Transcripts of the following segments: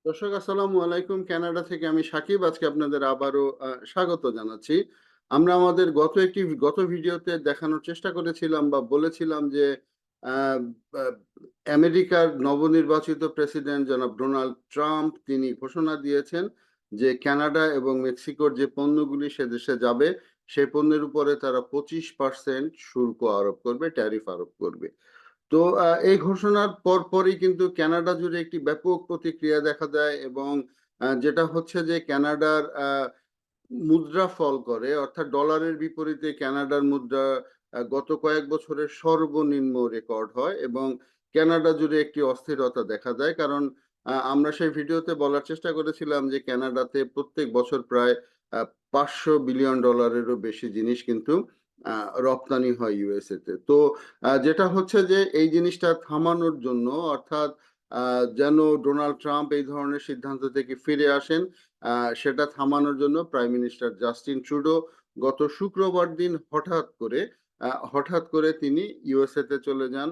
দর্শক আসসালামু আলাইকুম। কানাডা থেকে আমি সাকিব। আজকে আপনাদের আবারও স্বাগত জানাচ্ছি। আমরা আমাদের গত ভিডিওতে দেখানোর চেষ্টা করেছিলাম বা বলেছিলাম যে আহ, আহ, আমেরিকার নবনির্বাচিত প্রেসিডেন্ট জনাব ডোনাল্ড ট্রাম্প তিনি ঘোষণা দিয়েছেন যে কানাডা এবং মেক্সিকোর যে পণ্যগুলি সে দেশে যাবে সেই পণ্যের উপরে তারা 25% শুল্ক আরোপ করবে, ট্যারিফ আরোপ করবে। তো এই ঘোষণার পরপরই কিন্তু কানাডা জুড়ে একটি ব্যাপক প্রতিক্রিয়া দেখা দেয় এবং যেটা হচ্ছে যে কানাডার মুদ্রা ফল করে, অর্থাৎ ডলারের বিপরীতে কানাডার মুদ্রা গত কয়েক বছরের সর্বনিম্ন রেকর্ড হয় এবং কানাডা জুড়ে একটি অস্থিরতা দেখা যায়। কারণ আমরা সেই ভিডিওতে বলার চেষ্টা করেছিলাম যে কানাডাতে প্রত্যেক বছর প্রায় 500 বিলিয়ন ডলারেরও বেশি জিনিস কিন্তু রপ্তানি হয় ইউএসএ তে। তো যেটা হচ্ছে যে এই জিনিসটা থামানোর জন্য, অর্থাৎ যেন ডোনাল্ড ট্রাম্প এই ধরনের সিদ্ধান্ত থেকে ফিরে আসেন, সেটা থামানোর জন্য প্রাইম মিনিস্টার জাস্টিন ট্রুডো গত শুক্রবার দিন হঠাৎ করে তিনি ইউএসএ তে চলে যান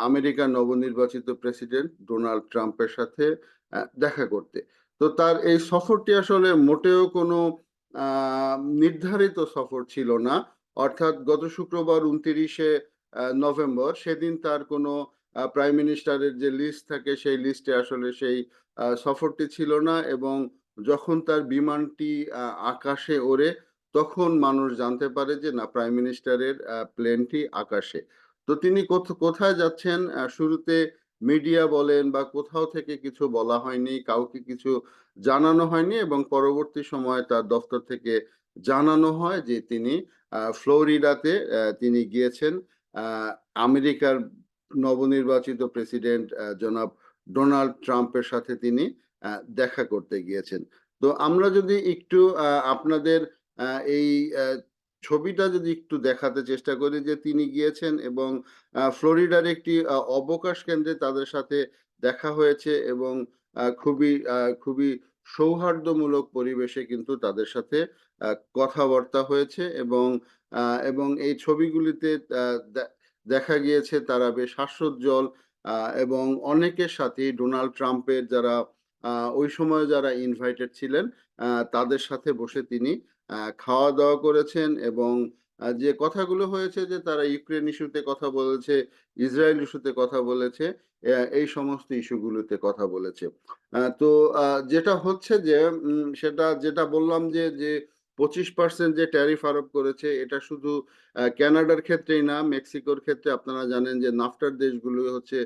আমেরিকার নবনির্বাচিত প্রেসিডেন্ট ডোনাল্ড ট্রাম্পের সাথে দেখা করতে। তো তার এই সফরটি আসলে মোটেও কোনো নির্ধারিত সফর ছিল না। অর্থাৎ গত শুক্রবার 29শে নভেম্বর সেদিন তার কোনো প্রাইম মিনিস্টারের যে লিস্ট থাকে সেই লিস্টে আসলে সেই সফরটি ছিল না এবং যখন তার বিমানটি আকাশে ওড়ে তখন মানুষ জানতে পারে যে না, প্রাইম মিনিস্টারের প্লেনটি আকাশে। তো তিনি কোথায় যাচ্ছেন শুরুতে মিডিয়া বলেন বা কোথাও থেকে কিছু বলা হয়নি, কাউকে কিছু জানানো হয়নি এবং পরবর্তী সময়ে তার দফতর থেকে জানানো হয় যে তিনি ফ্লোরিডাতে তিনি গিয়েছেন আহ, আমেরিকার নবনির্বাচিত প্রেসিডেন্ট জনাব ডোনাল্ড ট্রাম্পের সাথে তিনি দেখা করতে গিয়েছেন। তো আমরা যদি একটু আপনাদের এই ছবিটা যদি একটু দেখাতে চেষ্টা করি যে তিনি গিয়েছেন এবং ফ্লোরিডার একটি অবকাশ কেন্দ্রে তাদের সাথে দেখা হয়েছে এবং খুবই সৌহার্দ্যমূলক পরিবেশে কিন্তু তাদের সাথে কথাবার্তা হয়েছে এবং এই ছবিগুলিতে দেখা গিয়েছে তারা বেশ হাস্যোজ্জ্বল এবং অনেকের সাথে ডোনাল্ড ট্রাম্পের যারা ওই সময় যারা ইনভাইটেড ছিলেন তাদের সাথে বসে তিনি খাওয়া দাওয়া করেছেন এবং যে কথাগুলো হয়েছে যে তারা ইউক্রেন ইস্যুতে কথা বলেছে, ইসরায়েল ইস্যুতে কথা বলেছে, এই সমস্ত ইস্যুগুলোতে কথা বলেছে। তো যেটা হচ্ছে যে সেটা যেটা বললাম যে যে 25% যে ট্যারিফ আরোপ করেছে এটা শুধু কানাডার ক্ষেত্রেই না, মেক্সিকোর ক্ষেত্রে আপনারা জানেন যে নাফটার দেশগুলো হচ্ছে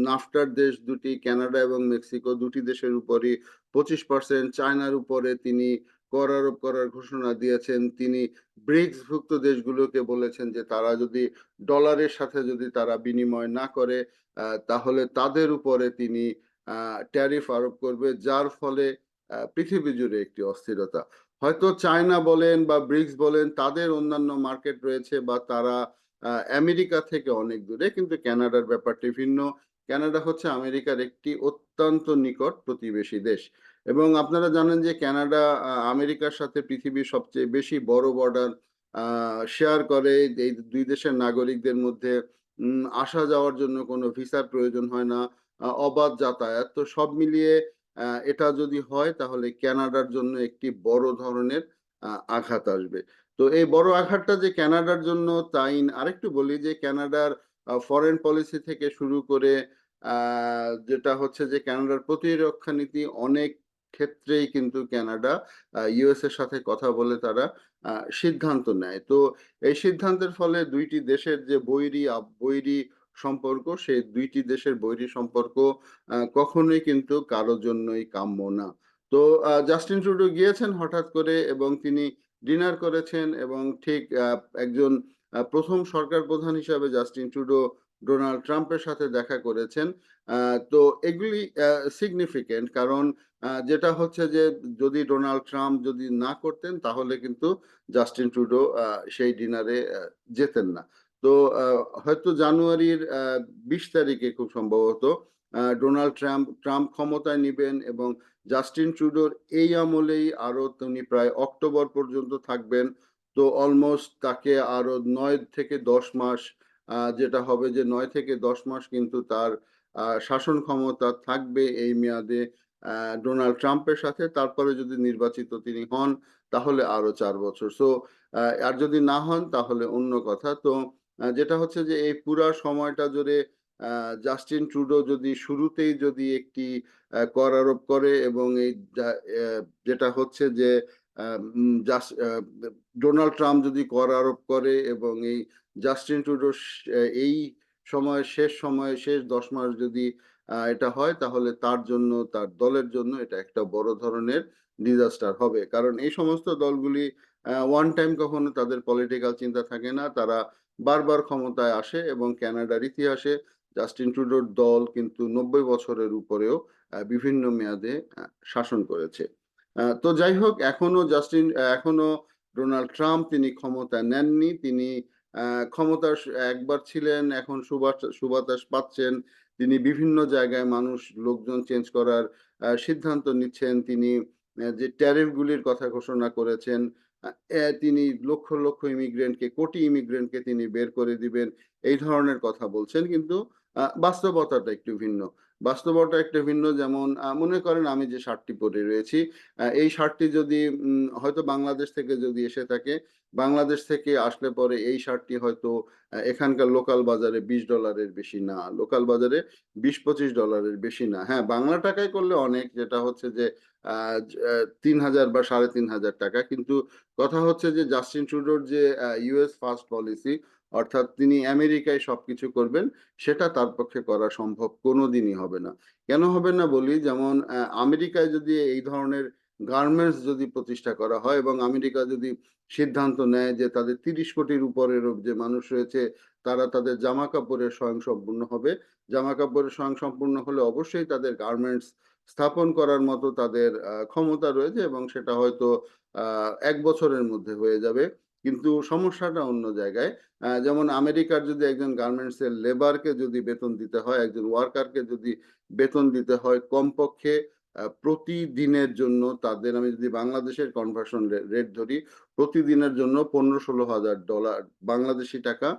নাফটার দেশ দুটি, কানাডা এবং মেক্সিকো দুটি দেশের উপরই 25%, চায়নার উপরে তিনি কর আরোপ করার ঘোষণা দিয়েছেন। তিনি ব্রিক্সভুক্ত দেশগুলোকে বলেছেন যে তারা যদি ডলারের সাথে যদি তারা বিনিময় না করে তাহলে তাদের উপরে তিনি ট্যারিফ আরোপ করবে, যার ফলে পৃথিবী জুড়ে একটি অস্থিরতা। হয়তো চায়না বলেন বা ব্রিক্স বলেন তাদের অন্যান্য মার্কেট রয়েছে বা তারা আমেরিকা থেকে অনেক দূরে, কিন্তু কানাডার ব্যাপারটি ভিন্ন। কানাডা হচ্ছে আমেরিকার একটি অত্যন্ত নিকট প্রতিবেশী দেশ এবং আপনারা জানেন যে কানাডা আমেরিকার সাথে পৃথিবীর সবচেয়ে বেশি বড় বর্ডার শেয়ার করে। এই দুই দেশের নাগরিকদের মধ্যে আসা যাওয়ার জন্য কোনো ভিসার প্রয়োজন হয় না, অবাধ যাতায়াত। তো সব মিলিয়ে এটা যদি হয় তাহলে কানাডার জন্য একটি বড় ধরনের আঘাত আসবে। তো এই বড় আঘাতটা যে কানাডার জন্য তাই আরেকটু বলি যে কানাডার ফরেন পলিসি থেকে শুরু করে যেটা হচ্ছে যে কানাডার প্রতিরক্ষা নীতি অনেক ক্ষেত্রেই কিন্তু কানাডা ইউএস এর সাথে কথা বলে তারা সিদ্ধান্ত নেয়। তো এই সিদ্ধান্তের ফলে দুইটি দেশের যে বৈরী সম্পর্ক, সেই দুইটি দেশের বৈরী সম্পর্ক কখনোই কিন্তু কারোর জন্যই কাম্য না। তো জাস্টিন ট্রুডো গিয়েছেন হঠাৎ করে এবং তিনি ডিনার করেছেন এবং ঠিক একজন প্রথম সরকার প্রধান হিসাবে জাস্টিন ট্রুডো ডোনাল্ড ট্রাম্পের সাথে দেখা করেছেন। তো এগুলি সিগনিফিকেন্ট, কারণ যেটা হচ্ছে যে যদি ডোনাল্ড ট্রাম্প যদি না করতেন তাহলে কিন্তু জাস্টিন ট্রুডো সেই ডিনারে যেতেন না। তো হয়তো জানুয়ারির 20 তারিখে খুব সম্ভবত ডোনাল্ড ট্রাম্প ক্ষমতায় নিবেন এবং জাস্টিন ট্রুডোর এই আমলেই আরো তিনি প্রায় অক্টোবর পর্যন্ত থাকবেন। তো অলমোস্ট তাকে আরো 9 থেকে 10 মাস, যেটা হবে যে 9 থেকে 10 মাস কিন্তু তার শাসন ক্ষমতা থাকবে এই মেয়াদে। ডোনাল্ড ট্রাম্পের সাথে, তারপরে যদি নির্বাচিত তিনি হন তাহলে আরো 4 বছর। সো আর যদি না হন তাহলে অন্য কথা। তো যেটা হচ্ছে যে এই পুরা সময়টা জুড়ে জাস্টিন ট্রুডো যদি শুরুতেই যদি একটি কর আরোপ করে, এবং এই যেটা হচ্ছে যে ডোনাল্ড ট্রাম্প যদি কর আরোপ করে এবং এই জাস্টিন ট্রুডো এই সময় শেষ সময়ে শেষ 10 মাস যদি এটা হয়, তাহলে তার জন্য, তার দলের জন্য এটা একটা বড় ধরনের ডিজাস্টার হবে। কারণ এই সমস্ত দলগুলি ওয়ান টাইম কখনো তাদের পলিটিক্যাল চিন্তা থাকে না, তারা বারবার ক্ষমতায় আসে, এবং কানাডার ইতিহাসে জাস্টিন ট্রুডোর দল কিন্তু 90 বছরের উপরেও বিভিন্ন মেয়াদে শাসন করেছে। তো যাই হোক, এখনো ডোনাল্ড ট্রাম্প তিনি ক্ষমতা নেননি। তিনি ক্ষমতার একবার ছিলেন, এখন সুবাতাস পাচ্ছেন। তিনি বিভিন্ন জায়গায় লোকজন চেঞ্জ করার সিদ্ধান্ত নিচ্ছেন। তিনি যে ট্যারিফ গুলির কথা ঘোষণা করেছেন, তিনি লক্ষ লক্ষ ইমিগ্রেন্টকে, কোটি ইমিগ্রেন্টকে তিনি বের করে দিবেন, এই ধরনের কথা বলছেন। কিন্তু বাস্তবতাটা একটু ভিন্ন। বাস্তবতা একটু ভিন্ন। যেমন মনে করেন আমি যে শার্টটি পরে রয়েছি, এই শার্টটি যদি হয়তো বাংলাদেশ থেকে যদি এসে থাকে, বাংলাদেশ থেকে আসলে পরে এই শার্টটি হয়তো এখানকার লোকাল বাজারে $20 বেশি না, লোকাল বাজারে $20-25 বেশি না। হ্যাঁ, বাংলা টাকায় করলে অনেক, যেটা হচ্ছে যে 3,000 বা 3,500 টাকা। কিন্তু কথা হচ্ছে যে জাস্টিন ট্রুডোর যে ইউএস ফার্স্ট পলিসি, অর্থাৎ তিনি আমেরিকায় সবকিছু করবেন, সেটা তার পক্ষে করা সম্ভব কোনোদিনই হবে না। কেন হবে না বলি, যেমন আমেরিকায় যদি এই ধরনের গার্মেন্টস যদি প্রতিষ্ঠা করা হয়, এবং আমেরিকা যদি সিদ্ধান্ত নেয় যে তাদের 30 কোটির উপরের যে মানুষ রয়েছে তারা তাদের জামা কাপড়ের স্বয়ংসম্পূর্ণ হবে, জামা কাপড়ের স্বয়ংসম্পূর্ণ হলে অবশ্যই তাদের গার্মেন্টস স্থাপন করার মতো তাদের ক্ষমতা রয়েছে, এবং সেটা হয়তো 1 বছরের মধ্যে হয়ে যাবে। কিন্তু সমস্যাটা অন্য জায়গায়। যেমন আমেরিকার যদি একজন গার্মেন্টস এর লেবারকে যদি বেতন দিতে হয়, একজন ওয়ার্কারকে যদি বেতন দিতে হয়, কমপক্ষে প্রতিদিনের জন্য তাদের, আমি যদি বাংলাদেশের কনভার্সন রেট ধরি, প্রতিদিনের জন্য $15,000-16,000 বাংলাদেশি টাকা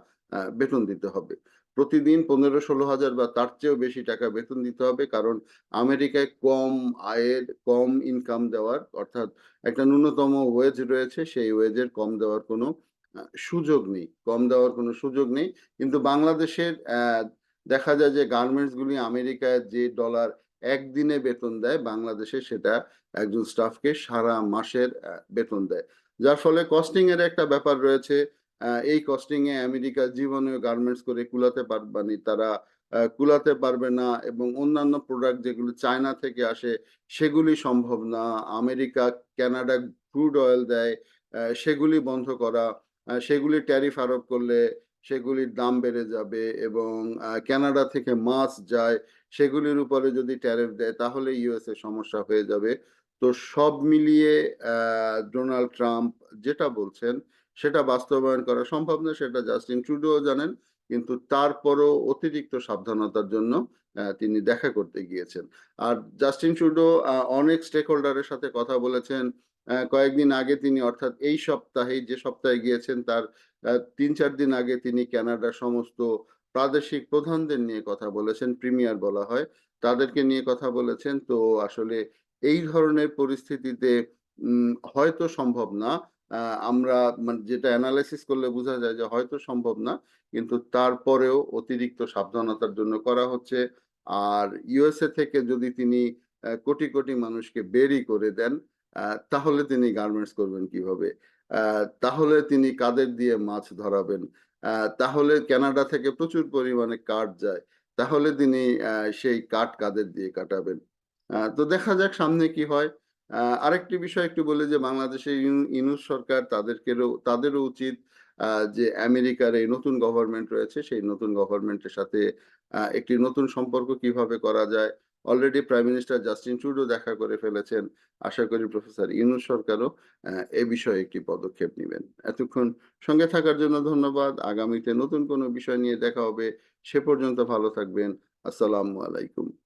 বেতন দিতে হবে। প্রতিদিন 15-16 হাজার বা তার চেয়েও বেশি টাকা বেতন দিতে হবে। কারণ আমেরিকায় কম আয়ের, কম ইনকাম দেওয়ার, অর্থাৎ একটা ন্যূনতম ওয়েজ রয়েছে, সেই ওয়েজের কম দেওয়ার কোনো সুযোগ নেই, কম দেওয়ার কোনো সুযোগ নেই। কিন্তু বাংলাদেশের দেখা যায় যে গার্মেন্টস গুলি আমেরিকায় যে ডলার একদিনে বেতন দেয়, বাংলাদেশে সেটা একজন স্টাফকে সারা মাসের বেতন দেয়। যার ফলে কস্টিং এর একটা ব্যাপার রয়েছে। এই কস্টিং এ আমেরিকা জীবনে গার্মেন্টস করে কুলাতে পারবে, তারা কুলাতে পারবে না। এবং অন্যান্য প্রোডাক্ট যেগুলো চায়না থেকে আসে সেগুলি সম্ভব না। আমেরিকা কানাডা ক্রুড অয়েল দেয়, সেগুলি বন্ধ করা, সেগুলি ট্যারিফ আরোপ করলে সেগুলির দাম বেড়ে যাবে। এবং কানাডা থেকে মাছ যায়, সেগুলির উপরে যদি ট্যারিফ দেয় তাহলে ইউএস এ সমস্যা হয়ে যাবে। তো সব মিলিয়ে ডোনাল্ড ট্রাম্প যেটা বলছেন সেটা বাস্তবায়ন করা সম্ভব না, সেটা জাস্টিন ট্রুডো জানেন। কিন্তু তারপরও অতিরিক্ত সাবধানতার জন্য তিনি দেখা করতে গিয়েছেন। আর জাস্টিন ট্রুডো অনেক স্টেক হোল্ডারের সাথে কথা বলেছেন। কয়েকদিন আগে তিনি, অর্থাৎ এই সপ্তাহে, যে সপ্তাহে গিয়েছেন তার 3-4 দিন আগে তিনি কানাডার সমস্ত প্রাদেশিক প্রধানদের নিয়ে কথা বলেছেন, প্রিমিয়ার বলা হয়, তাদেরকে নিয়ে কথা বলেছেন। তো আসলে এই ধরনের পরিস্থিতিতে হয়তো সম্ভব না, আমরা মানে যেটা অ্যানালাইসিস করলে বোঝা যায় যে হয়তো সম্ভব না, কিন্তু তারপরেও অতিরিক্ত সাবধানতার জন্য করা হচ্ছে। আর ইউএসএ থেকে যদি তিনি কোটি কোটি মানুষকে বেরই করে দেন, তাহলে তিনি গার্মেন্টস করবেন কিভাবে? তাহলে তিনি কাদের দিয়ে মাছ ধরাবেন? তাহলে কানাডা থেকে প্রচুর পরিমাণে কাঠ যায়, তাহলে তিনি সেই কাঠ কাদের দিয়ে কাটাবেন? তো দেখা যাক সামনে কি হয়। আরেকটি বিষয় একটু বলে, যে বাংলাদেশের ইউনূস সরকার, তাদেরও উচিত যে আমেরিকার এই নতুন গভর্নমেন্ট রয়েছে, সেই নতুন গভর্নমেন্টের সাথে একটি নতুন সম্পর্ক কিভাবে করা যায়। Already prime minister Justin Trudeau দেখা করে ফেলেছেন। আশা করি প্রফেসর ইউনূস সরকারও এ বিষয়ে একটি পদক্ষেপ নেবেন। এতক্ষণ সঙ্গে থাকার জন্য ধন্যবাদ। আগামীতে নতুন কোনো বিষয় নিয়ে দেখা হবে। সে পর্যন্ত ভালো থাকবেন। আসসালামু আলাইকুম।